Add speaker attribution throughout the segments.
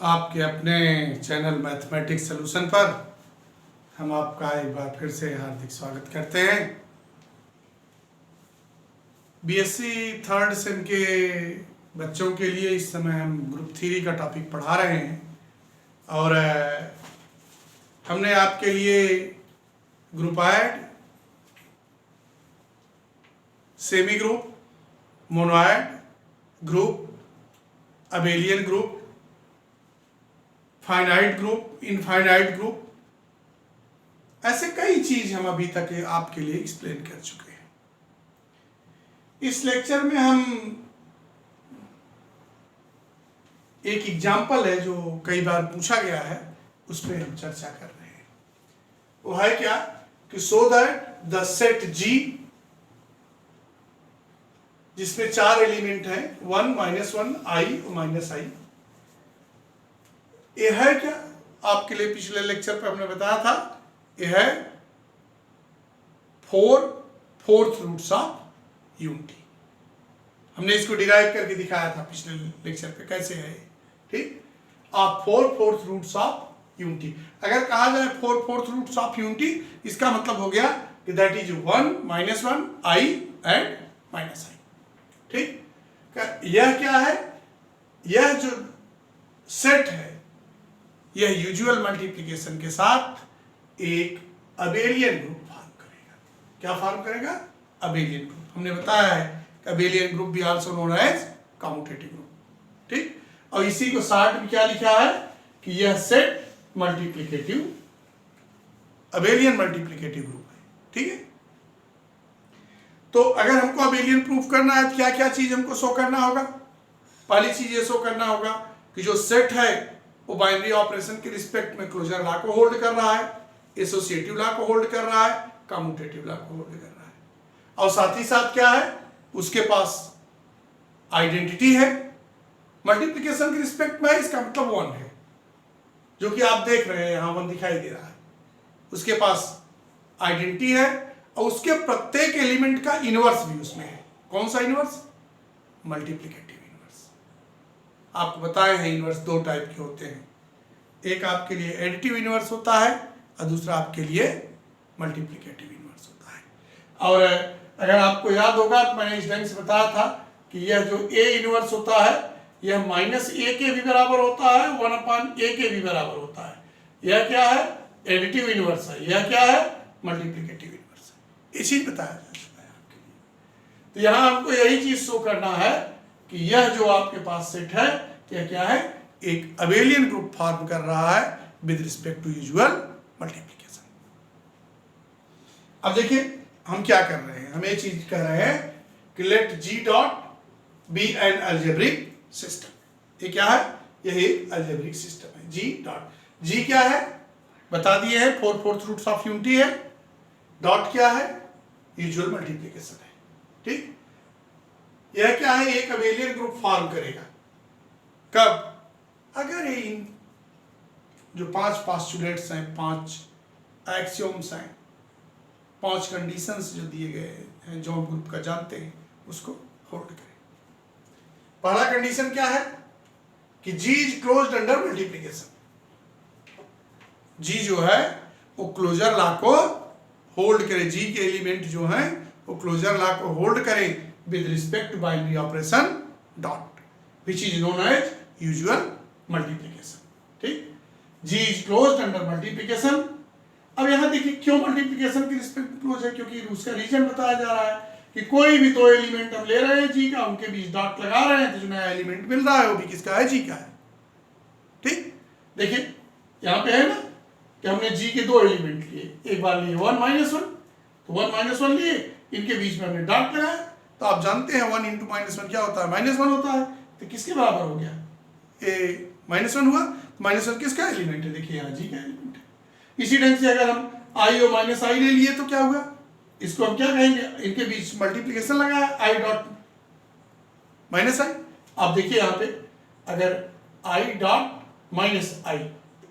Speaker 1: आपके अपने channel mathematics solution पर हम आपका एक बार फिर से हार्दिक स्वागत करते हैं। बीएससी थर्ड सेम के बच्चों के लिए इस समय हम ग्रुप थ्री का टॉपिक पढ़ा रहे हैं और हमने आपके लिए groupoid, semi group, monoid group, abelian group, finite group, infinite group, ऐसे कई चीज हम अभी तक आपके लिए एक्सप्लेन कर चुके हैं। इस लेक्चर में हम एक एग्जाम्पल है जो कई बार पूछा गया है, उस पर हम चर्चा कर रहे हैं। वो है क्या कि so that the set G जिसमें 4 एलिमेंट हैं, 1, -1, I और -I, ये है क्या? आपके लिए पिछले लेक्चर पे हमने बताया था, ये है 4/4 रूट्स ऑफ यूनिटी। हमने इसको डिराइव करके दिखाया था पिछले लेक्चर पे कैसे है, ठीक। आप 4/4 रूट्स ऑफ यूनिटी, अगर कहा जाए 4/4 रूट्स ऑफ यूनिटी, इसका मतलब हो गया कि that is 1, -1, I and -I, ठीक। यह क्या है? यह जो सेट है यह यूजुअल मल्टीप्लिकेशन के साथ एक अबेलियन ग्रुप फॉर्म करेगा। क्या फॉर्म करेगा? Abelian group. हमने बताया है कि अबेलियन ग्रुप भी also known as commutative group, ठीक। और इसी को शॉर्ट में क्या लिखा है कि यह set multiplicative, abelian multiplicative group है, ठीक है। तो अगर हमको अबेलियन प्रूफ करना है तो क्या क्या चीज हमको शो करना होगा? पहली चीज ये शो करना होगा कि जो सेट है वो बाइनरी ऑपरेशन के रिस्पेक्ट में क्लोजर लॉ को होल्ड कर रहा है, एसोसिएटिव लॉ को होल्ड कर रहा है, कम्यूटेटिव लॉ को होल्ड कर रहा है, और साथ ही साथ क्या है, उसके पास आइडेंटिटी है, मल्टीप्लिकेशन के रिस्पेक्ट में इसका मतलब 1 है, जो कि आप देख रहे हैं यहां 1 दिखाई दे रहा है। उसके पास आइडेंटिटी है और उसके प्रत्येक एलिमेंट का इनवर्स भी उसमें है। कौन सा इनवर्स? Multiplicative inverse. आपको बताए हैं इनवर्स 2 टाइप के होते हैं, एक आपके लिए एडिटिव इनवर्स होता है और दूसरा आपके लिए मल्टीप्लिकेटिव इनवर्स होता है। और अगर आपको याद होगा तो मैंने इस ढंग से बताया था कि यह जो A इनवर्स होता है यह -A के भी बराबर होता है, 1/A के भी बराबर होता है। यह क्या है? एडिटिव इनवर्स है। यह क्या है? मल्टीप्लिकेटिव इनवर्स है। ये चीज बताया जा चुका है आपके लिए। तो यहां हमको यही चीज शो करना है कि यह जो आपके पास सेट है यह क्या है? एक अबेलियन ग्रुप फॉर्म कर रहा है with respect to usual multiplication. अब देखिए हम क्या कर रहे हैं, हम ये चीज कह रहे हैं कि let G dot be an algebraic system. ये क्या है? यह एक अलजेब्रिक सिस्टम है। G डॉट, G क्या है बता दिए हैं, 4/4 रूट्स ऑफ यूनिटी है। डॉट क्या है? यूजुअल मल्टीप्लिकेशन है, ठीक। यह क्या है? एक अबेलियन ग्रुप फॉर्म करेगा। कब? अगर ये जो 5 पोस्टुलेट्स हैं, 5 एक्सियोम्स हैं, 5 कंडीशंस जो दिए गए हैं जो हम ग्रुप का जानते हैं, उसको होल्ड करें। पहला कंडीशन क्या है कि G is closed under multiplication. G जो है वो क्लोजर लॉ को होल्ड करे। G के एलिमेंट जो हैं वो क्लोजर लॉ को होल्ड करें with respect to binary operation dot, which is known as usual multiplication, ठीक। G is closed under multiplication. अब यहां देखिए क्यों मल्टीप्लिकेशन के रिस्पेक्ट में क्लोज है, क्योंकि उसका रीजन बताया जा रहा है कि कोई भी 2 एलिमेंट हम ले रहे हैं G का, उनके बीच डॉट लगा रहे हैं, तो जो नया एलिमेंट मिल रहा है वो भी किसका है? G का है, ठीक। देखिए यहां पे है ना कि हमने G के 2 एलिमेंट लिए, एक बार लिए 1, -1, तो 1, -1 लिए, इनके बीच में हमने डॉट लगाया, तो आप जानते हैं 1 × -1 क्या होता है? -1 होता है। तो किसके बराबर हो गया? ये -1 हुआ, -1 किसका एलिमेंट है? देखिए यहाँ G का एलिमेंट है। इसी ढंग से अगर हम I और -I ले लिए तो क्या हुआ? इसको हम क्या कहेंगे? इनके बीच मल्टीप्लिकेशन लगाया, I डॉट -I। आप देखिए यहाँ पे अगर I डॉट -I,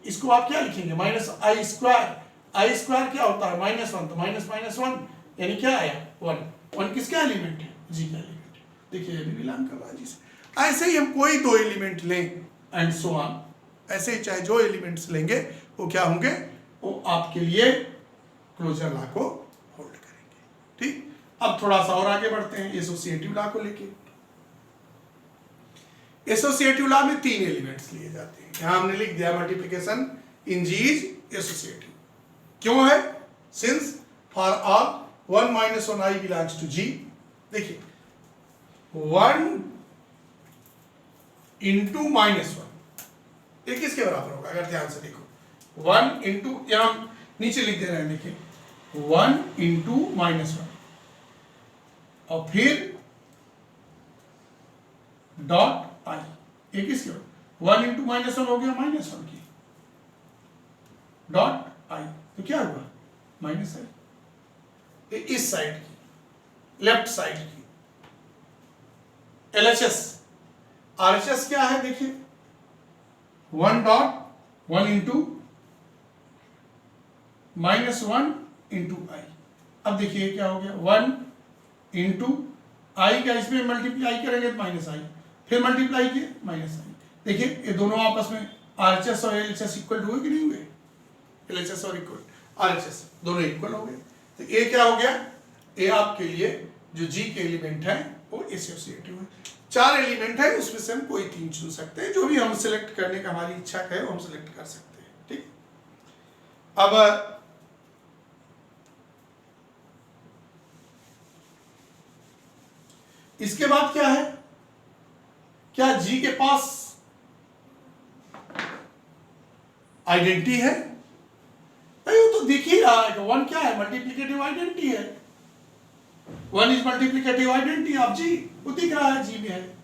Speaker 1: इसको आप क्या लिखेंगे? -I square. I स्क्वायर क्या होता है? -1, तो -1 यानी क्या आया? 1 किसका एलिमेंट है? G का एलिमेंट है। देखिए ये भी बिलोंग कर रहा है G से। ऐसे ही हम कोई 2 एलिमेंट लें एंड सो ऑन, ऐसे ही चाहे जो एलिमेंट्स लेंगे वो क्या होंगे, वो आपके लिए क्लोजर लॉ को होल्ड करेंगे। ठीक, अब थोड़ा सा और आगे बढ़ते हैं एसोसिएटिव लॉ को लेके। एसोसिएटिव लॉ में 3 एलिमेंट्स लिए जाते हैं। यहां हमने लिख दिया multiplication in G is associative. क्यों है? Since for all 1 - 1 i belongs to G. देखिए 1 इंटू -1 ये किसके बराबर होगा? अगर ध्यान से देखो 1 इंटू, यहां नीचे लिख दे रहे हैं, देखिए 1 इंटू -1 और फिर डॉट आई, ये किसके बराबर? 1 इंटू -1 हो गया -1 की डॉट आई, तो क्या हुआ? माइनस आई। इस साइड की, लेफ्ट साइड की LHS। RHS क्या है? देखिए 1 डॉट 1 इंटू -1 इंटू आई। अब देखिए क्या हो गया? 1 इंटू आई का इसमें मल्टीप्लाई करेंगे तो -i, फिर मल्टीप्लाई किए -i। देखिए ये दोनों आपस में RHS और LHS इक्वल हुए कि नहीं हुए? LHS और इक्वल RHS दोनों इक्वल हो गए। तो ये क्या हो गया? ये आपके लिए जो जी के एलिमेंट है वो एसोसिएटिव है। 4 एलिमेंट है, उसमें से हम कोई 3 चुन सकते हैं, जो भी हम सिलेक्ट करने का हमारी इच्छा है वो हम सिलेक्ट कर सकते हैं। ठीक, अब इसके बाद क्या है? क्या जी के पास आइडेंटिटी है? नहीं, वो तो दिख ही रहा है कि 1 क्या है? मल्टीप्लिकेटिव आइडेंटिटी है। 1 इज मल्टीप्लिकेटिव आइडेंटिटी ऑफ जी, वो दिख रहा है जी में है।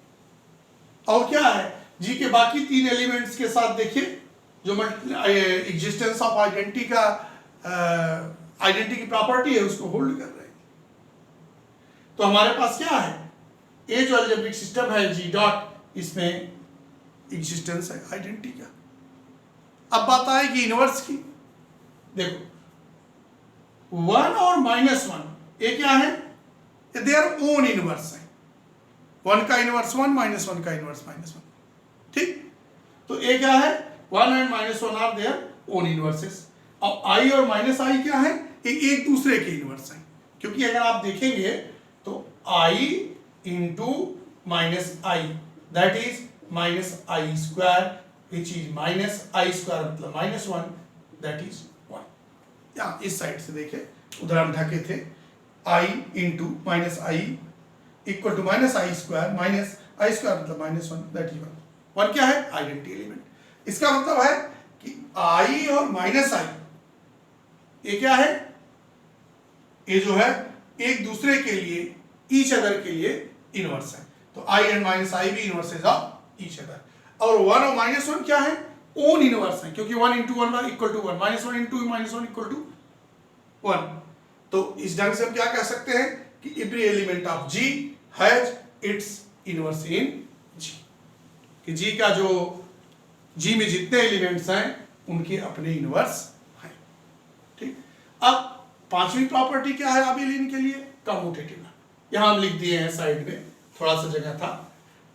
Speaker 1: और क्या है? जी के बाकी 3 एलिमेंट्स के साथ देखिए जो एग्जिस्टेंस ऑफ आइडेंटिटी का आइडेंटिटी की प्रॉपर्टी है उसको होल्ड कर रहे हैं। तो हमारे पास क्या है? ये जो अलजेब्रिक सिस्टम है जी डॉट, इसमें एग्जिस्टेंस है आइडेंटिटी का। अब बात आएगी इनवर्स की। देखो 1 और -1 ये क्या है? देयर ओन इनवर्स है। 1 का इनवर्स 1, -1 का इनवर्स -1। ठीक, तो ये क्या है? 1 and -1 are their own inverses. अब i और -i क्या है? ये एक दूसरे के इनवर्स हैं, क्योंकि अगर आप देखेंगे तो i into -i that is -i square which is -i square मतलब -1 दैट इज 1। यहाँ इस साइड से देखिए उदाहरण ढके थे i into -i equal to -i square -i square मतलब -1 दैट इज 1। 1 क्या है? Identity element. इसका मतलब है कि i और -i ये क्या है? ये जो है एक दूसरे के लिए, ईच अदर के लिए इनवर्स है। तो i एंड -i भी इनवर्सेस ऑफ ईच अदर। और 1 और -1 क्या है? ओन इनवर्स है, क्योंकि 1 into 1 equal to 1, -1 into -1 equal to 1। तो इस ढंग से हम क्या कह सकते हैं कि every element of G has its inverse in G, कि जी का जो जी में जितने एलिमेंट्स हैं उनके अपने इनवर्स हैं। ठीक, अब 5वीं प्रॉपर्टी क्या है अबेलियन के लिए? कम्यूटेटिव। यहां हम लिख दिए हैं साइड में, थोड़ा सा जगह था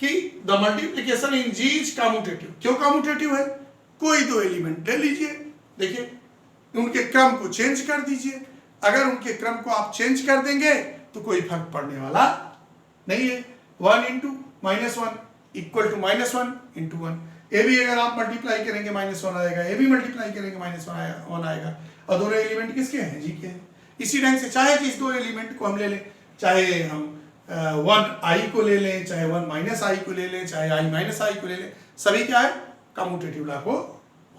Speaker 1: कि the multiplication in G is commutative. क्यों कम्यूटेटिव है? कोई 2 एलिमेंट ले लीजिए, देखिए उनके क्रम को चेंज कर दीजिए। अगर उनके क्रम को आप चेंज कर देंगे तो कोई फर्क पड़ने वाला नहीं है। 1 इंटू -1 इक्वल टू -1 इंटू 1। ये भी अगर आप मल्टीप्लाई करेंगे -1 आएगा, ये भी मल्टीप्लाई करेंगे -1 आएगा, और दोनों एलिमेंट किसके हैं? जी के हैं। इसी ढंग से चाहे इस 2 एलिमेंट को हम ले लें, चाहे हम 1i को ले लें, चाहे 1 - i को ले लें, चाहे i - i को ले लें, सभी क्या है? कम्यूटेटिव लॉ को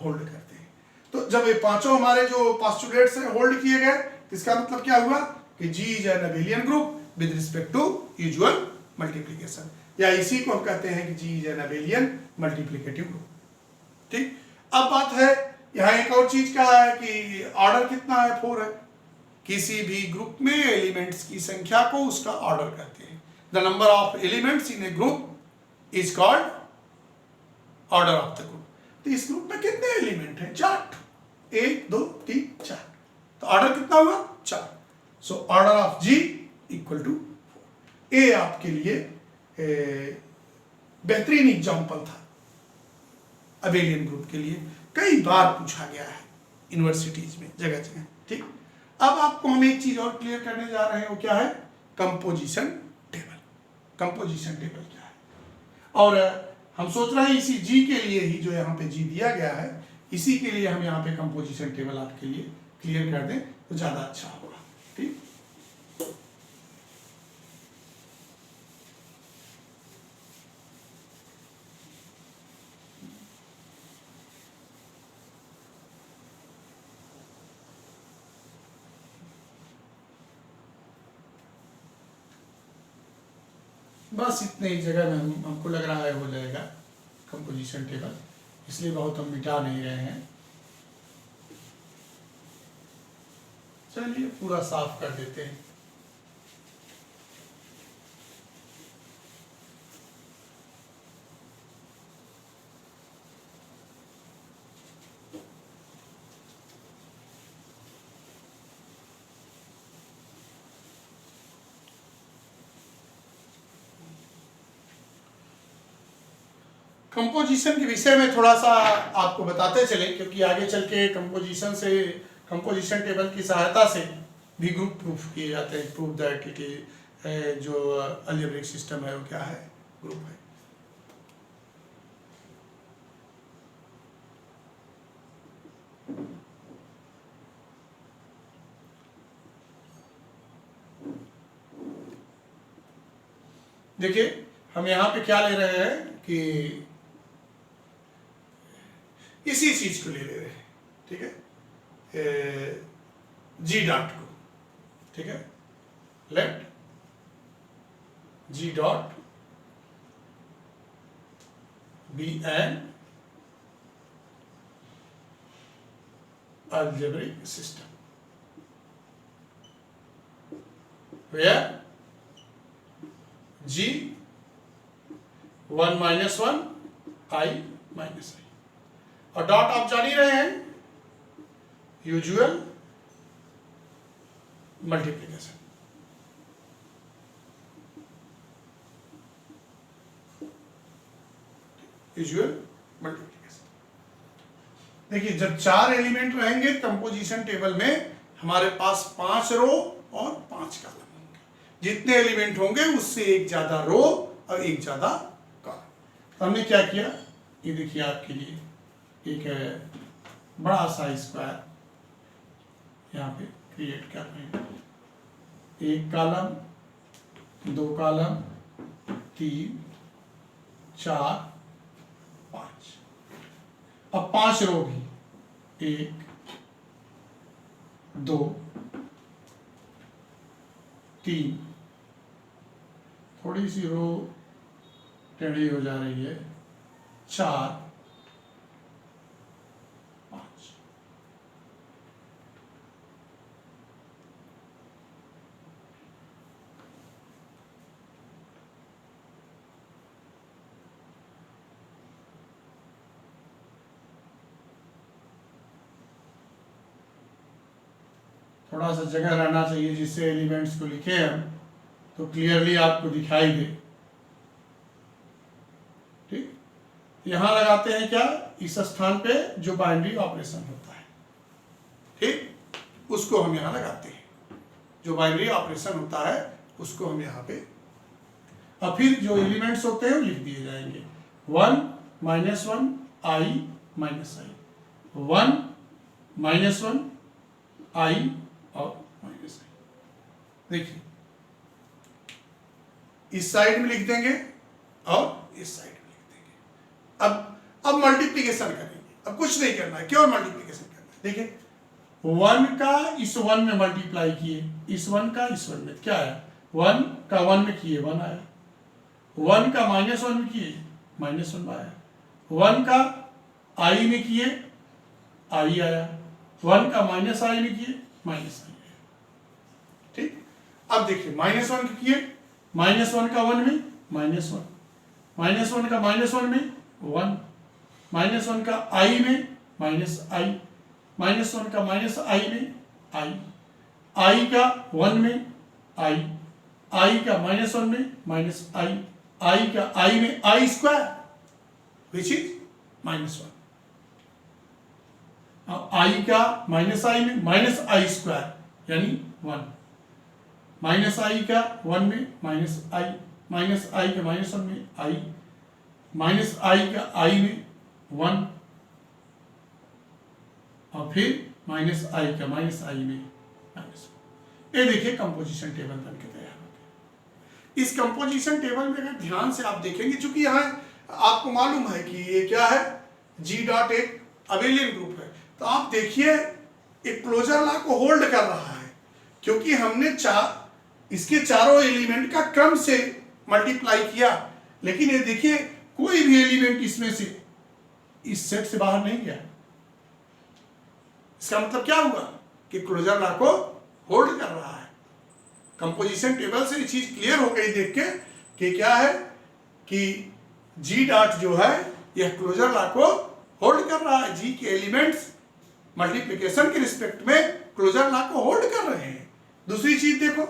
Speaker 1: होल्ड करते हैं। तो जब ये पांचों हमारे जो पोस्टुलेट्स हैं होल्ड किए गए, इसका मतलब क्या हुआ कि G is an abelian group with respect to usual multiplication, या इसी को हम कहते हैं कि G is an abelian multiplicative group. ठीक, अब बात है यहाँ एक और चीज का है कि ऑर्डर कितना है? 4 है। किसी भी ग्रुप में एलिमेंट्स की संख्या को उसका ऑर्डर कहते हैं। The number of elements in A group is called order of the group. तो इस ग्रुप में कितने एलिमेंट हैं? 4। 1 2 3 4। तो ऑर्डर कितना हुआ? 4। So order of G equal to 4। ये आपके लिए बेहतरीन एग्जाम्पल था। अबेलियन ग्रुप के लिए कई बार पूछा गया है यूनिवर्सिटीज में, जगह जगह। ठीक, अब आपको हम एक चीज और क्लियर करने जा रहे हैं, वो क्या है? Composition table. कंपोजिशन टेबल क्या है? और हम सोच रहे हैं इसी जी के लिए ही, जो यहाँ पे जी दिया गया है, इसी के लिए हम यहाँ पे कंपोजिशन टेबल आपके लिए क्लियर कर दें तो ज़्यादा अच्छा होगा। ठीक, बस इतने ही जगह में हमको लग रहा है हो जाएगा कंपोजिशन टेबल, इसलिए बहुत हम मिटा नहीं रहे हैं। चलिए पूरा साफ कर देते हैं। कंपोजिशन के विषय में थोड़ा सा आपको बताते चले, क्योंकि आगे चल के कंपोजिशन टेबल की सहायता से भी ग्रुप प्रूफ किए जाते हैं। प्रूफ दैट इट इज जो अलजेब्रिक सिस्टम है वो क्या है? ग्रुप है। देखिए हम यहाँ पे क्या ले रहे हैं कि इसी चीज को ले रहे हैं। ठीक है, जी डॉट को। ठीक है, let G dot be an algebraic system where g 1 minus 1 I minus I, और डॉट आप जान ही रहे हैं, यूजुअल मल्टीप्लिकेशन। Usual multiplication. देखिए जब 4 एलिमेंट रहेंगे कंपोजिशन टेबल में, हमारे पास 5 रो और 5 कॉलम होंगे। जितने एलिमेंट होंगे उससे एक ज्यादा रो और एक ज्यादा कॉलम। तो हमने क्या किया, ये देखिए आपके लिए एक बड़ा सा स्क्वायर यहाँ पे क्रिएट कर रहे हैं। 1 कॉलम, 2 कॉलम, 3, 4, 5। अब 5 रो भी, 1, 2, 3, थोड़ी सी रो टेढ़ी हो जा रही है, 4, 5। थोड़ा सा जगह रहना चाहिए जिससे एलिमेंट्स को लिखे हम तो क्लियरली आपको दिखाई दे। ठीक, यहां लगाते हैं क्या, इस स्थान पे जो बाइनरी ऑपरेशन होता है, ठीक, उसको हम यहां लगाते हैं। जो बाइनरी ऑपरेशन होता है उसको हम यहाँ पे, और फिर जो एलिमेंट्स होते हैं वो लिख दिए जाएंगे। 1 - 1 I - I, 1 - 1 I और माइनस आई। देखिए इस साइड में लिख देंगे और इस साइड में लिख देंगे। अब मल्टीप्लिकेशन करेंगे। अब कुछ नहीं करना है, केवल मल्टीप्लिकेशन करना है। देखिए 1 का इस 1 में मल्टीप्लाई किए, इस 1 का इस 1 में, क्या आया? 1 का 1 में किए 1 आया, 1 का -1 में किए -1 आया, 1 का I में किए I आया, 1 का -I में किए -I। ठीक, अब देखिए -1 के किए, -1 का 1 में -1, -1 का -1 में 1, -1 का I में -I, -1 का -I में I का 1 में I का -1 में -I का I में I स्क्वायर, विच इज -1। अब आई का माइनस आई में माइनस आई स्क्वायर यानी 1, माइनस आई का 1 में माइनस आई का -1 में आई, माइनस आई का आई में 1 और फिर माइनस आई का माइनस आई में -1। ये देखिए कंपोजिशन टेबल बन के तैयार हो गया। इस कंपोजिशन टेबल में अगर ध्यान से आप देखेंगे, चूंकि यहाँ आपको मालूम है कि ये क्या है, जी डॉट एक अबेलियन ग्रुप है, तो आप देखिए एक क्लोजर लॉ को होल्ड कर रहा है, क्योंकि हमने इसके चारों एलिमेंट का क्रम से मल्टीप्लाई किया, लेकिन ये देखिए कोई भी एलिमेंट इसमें से इस सेट से बाहर नहीं गया। इसका मतलब क्या हुआ कि क्लोजर लॉ को होल्ड कर रहा है। कंपोजिशन टेबल से ये चीज क्लियर हो गई देख के कि क्या है कि जी डॉट जो है यह क्लोजर लॉ को होल्ड कर रहा है। जी के एलिमेंट्स मल्टीप्लिकेशन के रिस्पेक्ट में क्लोजर लॉ को होल्ड कर रहे हैं। दूसरी चीज देखो,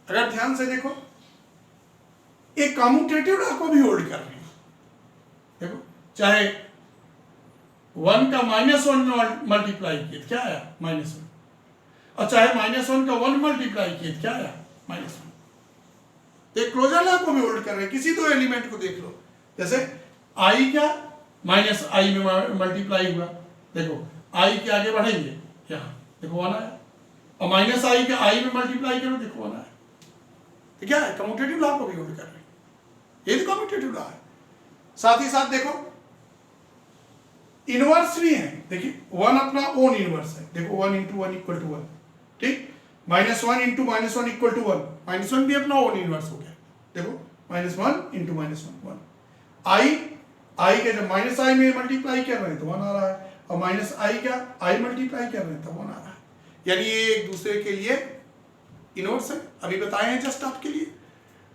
Speaker 1: अगर ध्यान से देखो, एक कम्यूटेटिव लॉ को भी होल्ड कर रहे हैं। देखो, चाहे 1 का -1 में मल्टीप्लाई किए क्या आया -1, और चाहे -1 का 1 मल्टीप्लाई किए क्या आया -1। एक क्लोजर लॉ को भी होल्ड कर रहे हैं। किसी दो एलिमेंट को देख लो, जैसे आई का माइनस आई में मल्टीप्लाई हुआ, देखो आई के आगे बढ़ेंगे, यहाँ देखो 1 आया, और माइनस आई का आई में मल्टीप्लाई करो, देखो 1 आया। तो क्या है, कम्यूटेटिव लॉ को भी होल्ड कर रहे हैं। ये तो कम्यूटेटिव लॉ है। साथ ही साथ देखो इनवर्स भी है। देखिए 1 अपना ओन इनवर्स है, देखो 1 × 1 = 1, ठीक। -1 × -1 = 1, -1 भी अपना ओन इनवर्स हो गया। देखो -1 × -1 1। आई के जब माइनस आई में मल्टीप्लाई कर रहे हैं तो 1 आ रहा है, और माइनस आई का आई मल्टीप्लाई कर रहे हैं तो 1 आ रहा है। यानी ये एक दूसरे के लिए इनवर्स है, अभी बताए हैं जस्ट आपके लिए।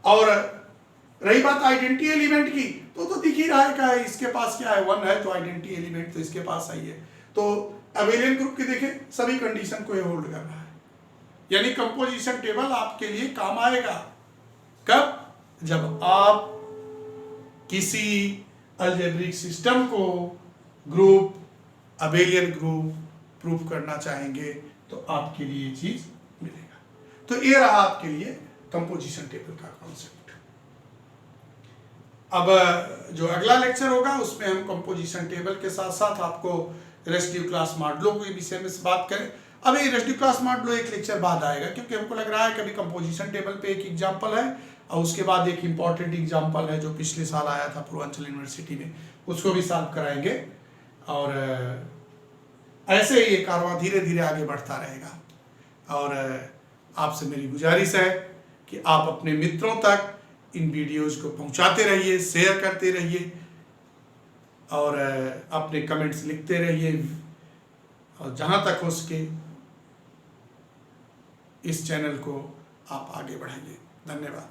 Speaker 1: और रही बात आइडेंटिटी एलिमेंट की, तो दिख ही रहा है क्या है, इसके पास क्या है 1 है, तो आइडेंटिटी एलिमेंट तो इसके पास आई है। तो अबेलियन ग्रुप के देखें सभी कंडीशन को ये होल्ड कर रहा है। यानी कंपोजिशन टेबल आपके लिए काम आएगा कब, जब आप किसी अलजेब्रिक सिस्टम को ग्रुप अबेलियन ग्रुप प्रूफ करना चाहेंगे, तो आपके लिए ये चीज मिलेगा। तो ये रहा आपके लिए कंपोजिशन टेबल का कॉन्सेप्ट। अब जो अगला लेक्चर होगा उसमें हम कंपोजिशन टेबल के साथ साथ आपको रेसिड्यू क्लास मॉडलों के विषय में बात करें। अब ये रेसिड्यू क्लास मॉडलो एक लेक्चर बाद आएगा, क्योंकि हमको लग रहा है कि अभी कंपोजिशन टेबल पे एक एग्जांपल है, और उसके बाद एक इम्पॉर्टेंट एग्जांपल है जो पिछले साल आया था पूर्वांचल यूनिवर्सिटी में, उसको भी सॉल्व कराएंगे। और ऐसे ही ये कारवां धीरे धीरे आगे बढ़ता रहेगा। और आपसे मेरी गुजारिश है कि आप अपने मित्रों तक इन वीडियोज़ को पहुंचाते रहिए, शेयर करते रहिए, और अपने कमेंट्स लिखते रहिए, और जहां तक हो सके इस चैनल को आप आगे बढ़ाइए। धन्यवाद।